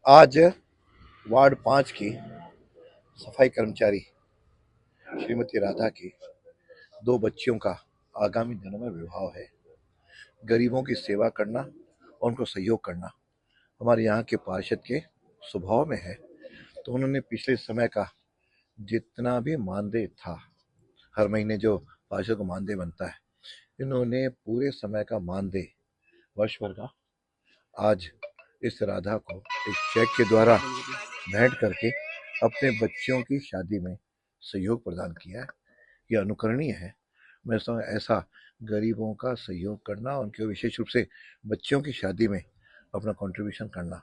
आज वार्ड 5 की सफाई कर्मचारी श्रीमती राधा की 2 बच्चियों का आगामी दिनों में विवाह है। गरीबों की सेवा करना और उनको सहयोग करना हमारे यहाँ के पार्षद के स्वभाव में है। तो उन्होंने पिछले समय का जितना भी मानदेय था, हर महीने जो पार्षद को मानदेय बनता है, इन्होंने पूरे समय का मानदेय वर्ष भर का आज इस राधा को एक चेक के द्वारा भेंट करके अपने बच्चियों की शादी में सहयोग प्रदान किया है। यह अनुकरणीय है। मैं समझता हूँ ऐसा गरीबों का सहयोग करना, उनके विशेष रूप से बच्चियों की शादी में अपना कंट्रीब्यूशन करना,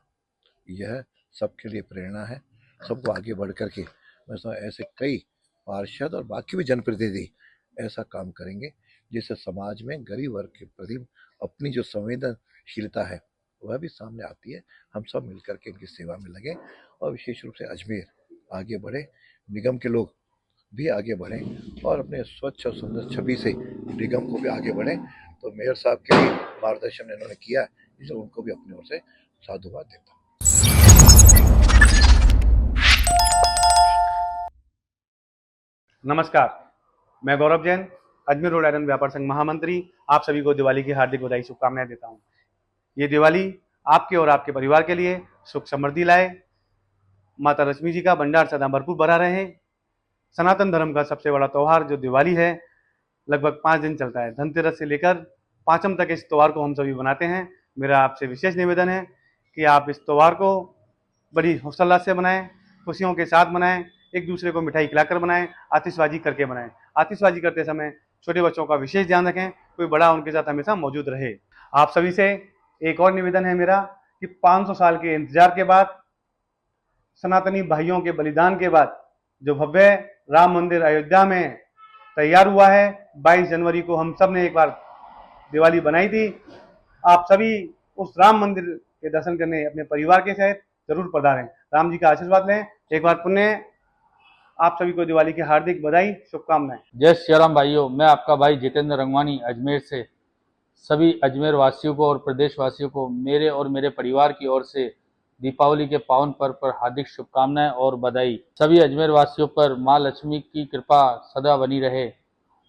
यह सबके लिए प्रेरणा है। सबको आगे बढ़ करके मैं समझता हूँ ऐसे कई पार्षद और बाकी भी जनप्रतिनिधि ऐसा काम करेंगे जिससे समाज में गरीब वर्ग के प्रति अपनी जो संवेदनशीलता है वह भी सामने आती है। हम सब मिलकर के इनकी सेवा में लगे और विशेष रूप से अजमेर आगे बढ़े, निगम के लोग भी आगे बढ़ें और अपने स्वच्छ और सुंदर छवि से निगम को भी आगे बढ़ें। तो मेयर साहब के भी मार्गदर्शन इन्होंने किया है, इसलिए उनको भी अपनी ओर से साधुवाद देता हूँ। नमस्कार, मैं गौरव जैन, अजमेर रोड आयरन व्यापार संघ महामंत्री। आप सभी को दिवाली की हार्दिक बधाई शुभकामनाएं देता हूं। ये दिवाली आपके और आपके परिवार के लिए सुख समृद्धि लाए, माता लक्ष्मी जी का भंडार सदा भरपूर भरा रहे। सनातन धर्म का सबसे बड़ा त्यौहार जो दिवाली है, लगभग 5 दिन चलता है। धनतेरस से लेकर पांचम तक इस त्यौहार को हम सभी बनाते हैं। मेरा आपसे विशेष निवेदन है कि आप इस त्यौहार को बड़ी हौसल्लास से बनाएं, खुशियों के साथ बनाएं, एक दूसरे को मिठाई खिलाकर बनाएं, आतिशबाजी करके बनाएं। आतिशबाजी करते समय छोटे बच्चों का विशेष ध्यान रखें, कोई बड़ा उनके साथ हमेशा मौजूद रहे। आप सभी से एक और निवेदन है मेरा कि 500 साल के इंतजार के बाद, सनातनी भाइयों के बलिदान के बाद जो भव्य राम मंदिर अयोध्या में तैयार हुआ है, 22 जनवरी को हम सब ने एक बार दिवाली बनाई थी। आप सभी उस राम मंदिर के दर्शन करने अपने परिवार के साथ जरूर पधारें, राम जी का आशीर्वाद लें। एक बार पुण्य आप सभी को दिवाली की हार्दिक बधाई शुभकामनाएं। जय श्री राम भाइयों, मैं आपका भाई जितेंद्र रंगवानी अजमेर से सभी अजमेर वासियों को और प्रदेश वासियों को मेरे और मेरे परिवार की ओर से दीपावली के पावन पर्व पर हार्दिक शुभकामनाएं और बधाई। सभी अजमेर वासियों पर माँ लक्ष्मी की कृपा सदा बनी रहे।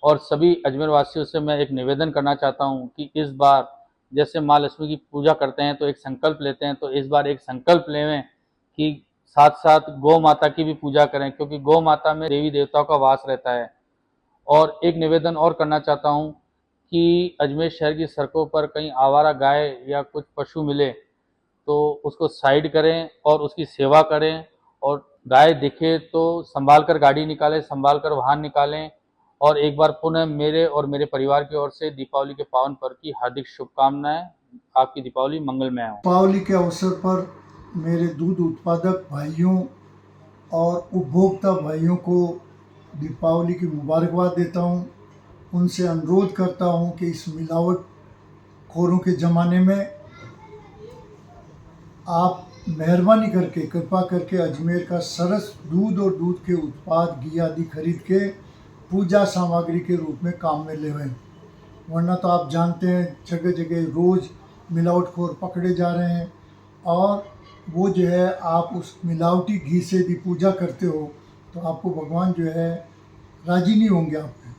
और सभी अजमेर वासियों से मैं एक निवेदन करना चाहता हूं कि इस बार जैसे माँ लक्ष्मी की पूजा करते हैं तो एक संकल्प लेते हैं, तो इस बार एक संकल्प लें कि साथ साथ गौ माता की भी पूजा करें, क्योंकि गौ माता में देवी देवताओं का वास रहता है। और एक निवेदन और करना चाहता हूं कि अजमेर शहर की सड़कों पर कहीं आवारा गाय या कुछ पशु मिले तो उसको साइड करें और उसकी सेवा करें, और गाय दिखे तो संभाल कर गाड़ी निकालें, संभाल कर वाहन निकालें। और एक बार पुनः मेरे और मेरे परिवार की ओर से दीपावली के पावन पर्व की हार्दिक शुभकामनाएं। आपकी दीपावली मंगलमय हो। दीपावली के अवसर पर मेरे दूध उत्पादक भाइयों और उपभोक्ता भाइयों को दीपावली की मुबारकबाद देता हूं। उनसे अनुरोध करता हूं कि इस मिलावट खोरों के ज़माने में आप मेहरबानी करके, कृपा करके अजमेर का सरस दूध और दूध के उत्पाद, घी आदि खरीद के पूजा सामग्री के रूप में काम में लेवें। वरना तो आप जानते हैं जगह जगह रोज़ मिलावटखोर पकड़े जा रहे हैं, और वो जो है आप उस मिलावटी घी से यदि पूजा करते हो तो आपको भगवान जो है राजी नहीं होंगे आप पे।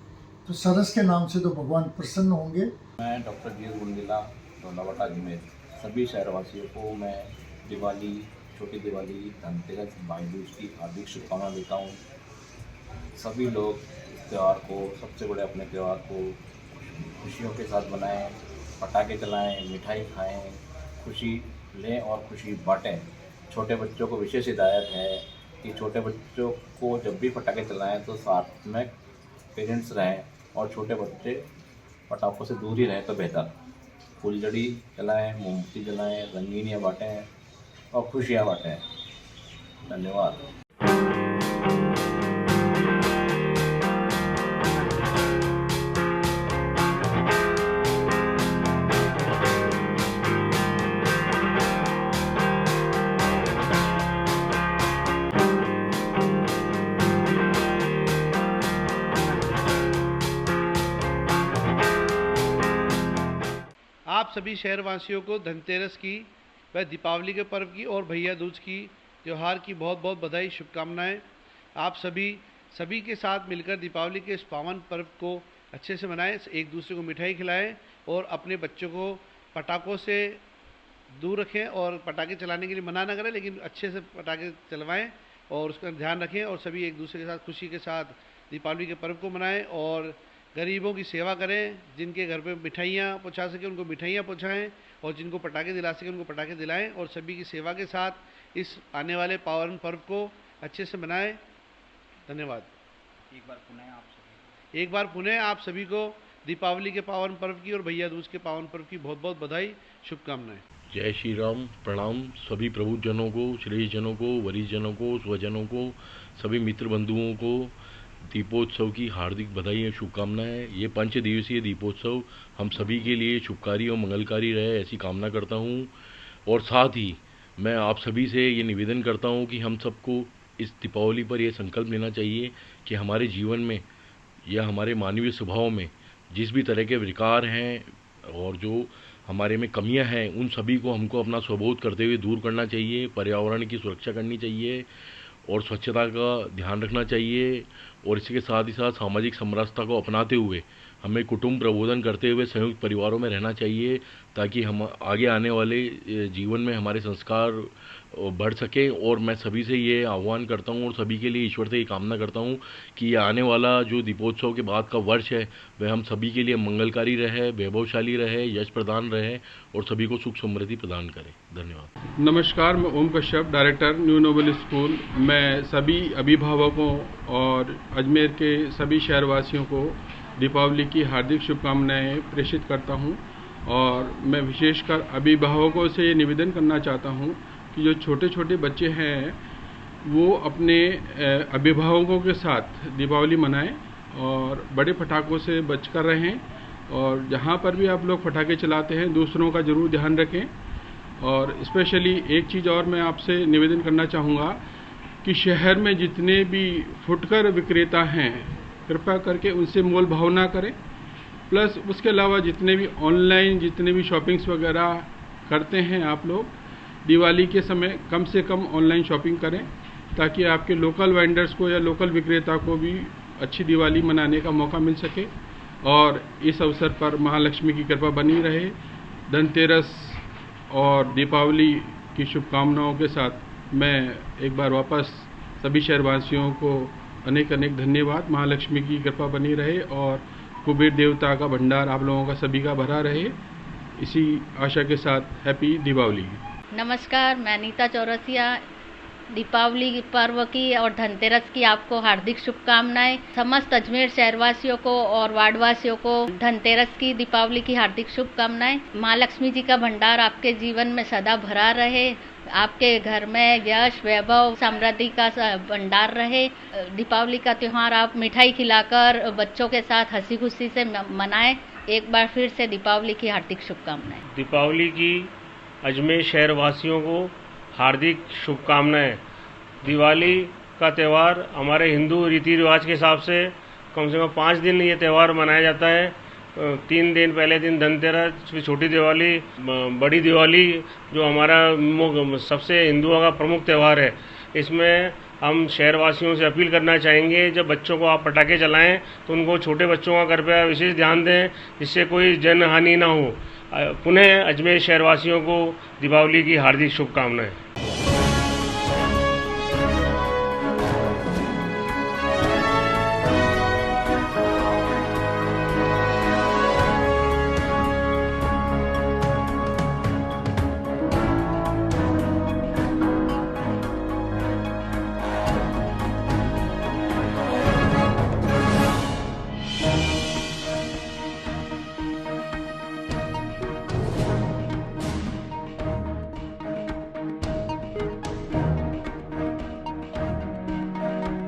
तो सरस के नाम से तो भगवान प्रसन्न होंगे। मैं डॉक्टर डी गुंडिला डोनावटा अजमेर सभी शहरवासियों को मैं दिवाली, छोटी दिवाली, धनतेरस, भाई दूज की हार्दिक शुभकामनाएं देता हूँ। सभी लोग इस त्यौहार को, सबसे बड़े अपने त्यौहार को खुशियों के साथ बनाएं, पटाखे चलाएं, मिठाई खाएं, खुशी लें और खुशी बांटें। छोटे बच्चों को विशेष हिदायत है कि छोटे बच्चों को जब भी पटाखे चलाएं तो साथ में पेरेंट्स रहें, और छोटे बच्चे पटाखों से दूर ही रहें तो बेहतर। फुलझड़ी जलाएं, मोमबत्ती जलाएं, रंगीनियाँ बांटें और खुशियाँ बांटें। धन्यवाद। आप सभी शहरवासियों को धनतेरस की व दीपावली के पर्व की और भैया दूज की त्यौहार की बहुत बहुत बधाई, शुभकामनाएं। आप सभी के साथ मिलकर दीपावली के इस पावन पर्व को अच्छे से मनाएं, एक दूसरे को मिठाई खिलाएं और अपने बच्चों को पटाखों से दूर रखें और पटाखे चलाने के लिए मना ना करें, लेकिन अच्छे से पटाखे चलवाएं और उसका ध्यान रखें और सभी एक दूसरे के साथ खुशी के साथ दीपावली के पर्व को मनाएं और गरीबों की सेवा करें। जिनके घर पे मिठाइयाँ पहुंचा सके उनको मिठाइयाँ पहुंचाएं और जिनको पटाखे दिला सके उनको पटाखे दिलाएं और सभी की सेवा के साथ इस आने वाले पावन पर्व को अच्छे से मनाएं। धन्यवाद। एक बार पुनः आप सभी को दीपावली के पावन पर्व की और भैया दूज के पावन पर्व की बहुत बहुत बधाई, शुभकामनाएं। जय श्री राम। प्रणाम सभी प्रबुद्धजनों को, श्रेष्ठजनों को, वरिष्ठजनों को, स्वजनों को, सभी मित्र बंधुओं को दीपोत्सव की हार्दिक बधाई और शुभकामनाएं। ये 5 दिवसीय दीपोत्सव हम सभी के लिए शुभकारी और मंगलकारी रहे, ऐसी कामना करता हूँ। और साथ ही मैं आप सभी से ये निवेदन करता हूँ कि हम सबको इस दीपावली पर यह संकल्प लेना चाहिए कि हमारे जीवन में या हमारे मानवीय स्वभाव में जिस भी तरह के विकार हैं और जो हमारे में कमियां हैं, उन सभी को हमको अपना स्वबोध करते हुए दूर करना चाहिए। पर्यावरण की सुरक्षा करनी चाहिए और स्वच्छता का ध्यान रखना चाहिए और इसके साथ ही साथ सामाजिक समरसता को अपनाते हुए हमें कुटुंब प्रबोधन करते हुए संयुक्त परिवारों में रहना चाहिए, ताकि हम आगे आने वाले जीवन में हमारे संस्कार बढ़ सके। और मैं सभी से ये आह्वान करता हूँ और सभी के लिए ईश्वर से ये कामना करता हूँ कि ये आने वाला जो दीपोत्सव के बाद का वर्ष है वह हम सभी के लिए मंगलकारी रहे, वैभवशाली रहे, यश प्रदान रहे और सभी को सुख समृद्धि प्रदान करे। धन्यवाद। नमस्कार, मैं Om Kashyap, director new noble school. मैं सभी अभिभावकों और अजमेर के सभी शहरवासियों को दीपावली की हार्दिक शुभकामनाएं प्रेषित करता हूं और मैं विशेषकर अभिभावकों से ये निवेदन करना चाहता हूं कि जो छोटे छोटे बच्चे हैं वो अपने अभिभावकों के साथ दीपावली मनाएं और बड़े पटाखों से बचकर रहें और जहां पर भी आप लोग पटाखे चलाते हैं दूसरों का ज़रूर ध्यान रखें। और स्पेशली एक चीज़ और मैं आपसे निवेदन करना चाहूँगा कि शहर में जितने भी फुटकर विक्रेता हैं कृपया करके उनसे मोल भाव ना करें। प्लस उसके अलावा जितने भी ऑनलाइन जितने भी शॉपिंग्स वगैरह करते हैं आप लोग, दिवाली के समय कम से कम ऑनलाइन शॉपिंग करें ताकि आपके लोकल वेंडर्स को या लोकल विक्रेता को भी अच्छी दिवाली मनाने का मौका मिल सके। और इस अवसर पर महालक्ष्मी की कृपा बनी रहे। धनतेरस और दीपावली की शुभकामनाओं के साथ मैं एक बार वापस सभी शहरवासियों को अनेक अनेक धन्यवाद। महालक्ष्मी की कृपा बनी रहे और कुबेर देवता का भंडार आप लोगों का सभी का भरा रहे, इसी आशा के साथ हैप्पी दीपावली। नमस्कार, मैं नीता चौरसिया। दीपावली पर्व की और धनतेरस की आपको हार्दिक शुभकामनाएं। समस्त अजमेर शहरवासियों को और वार्डवासियों को धनतेरस की, दीपावली की हार्दिक शुभकामनाएं। माँ लक्ष्मी जी का भंडार आपके जीवन में सदा भरा रहे, आपके घर में यश, वैभव, समृद्धि का भंडार रहे। दीपावली का त्यौहार आप मिठाई खिलाकर बच्चों के साथ हंसी खुशी से मनाएं। एक बार फिर से दीपावली की हार्दिक शुभकामनाएं। दीपावली की अजमेर शहर वासियों को हार्दिक शुभकामनाएं। दिवाली का त्यौहार हमारे हिंदू रीति रिवाज के हिसाब से कम 5 दिन ये त्यौहार मनाया जाता है। 3 दिन, पहले दिन धनतेरस, फिर छोटी दिवाली, बड़ी दिवाली जो हमारा सबसे हिंदुओं का प्रमुख त्यौहार है। इसमें हम शहरवासियों से अपील करना चाहेंगे, जब बच्चों को आप पटाखे चलाएं तो उनको, छोटे बच्चों का कृपया विशेष ध्यान दें जिससे कोई जन हानि ना हो। पुनः अजमेर शहरवासियों को दीपावली की हार्दिक शुभकामनाएं।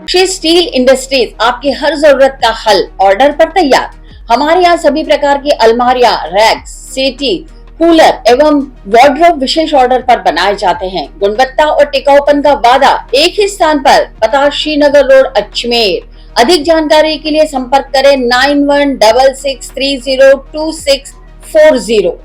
श्री स्टील इंडस्ट्रीज आपकी हर जरूरत का हल ऑर्डर पर तैयार। हमारे यहाँ सभी प्रकार की अलमारियां, रैक्स, सेटी, कूलर एवं वार्डरोब विशेष ऑर्डर पर बनाए जाते हैं। गुणवत्ता और टिकाऊपन का वादा एक ही स्थान पर, पता श्रीनगर रोड, अजमेर। अधिक जानकारी के लिए संपर्क करें 9166302640।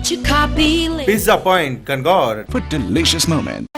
Get your copy. Pizza Point, Kangor. For delicious moments.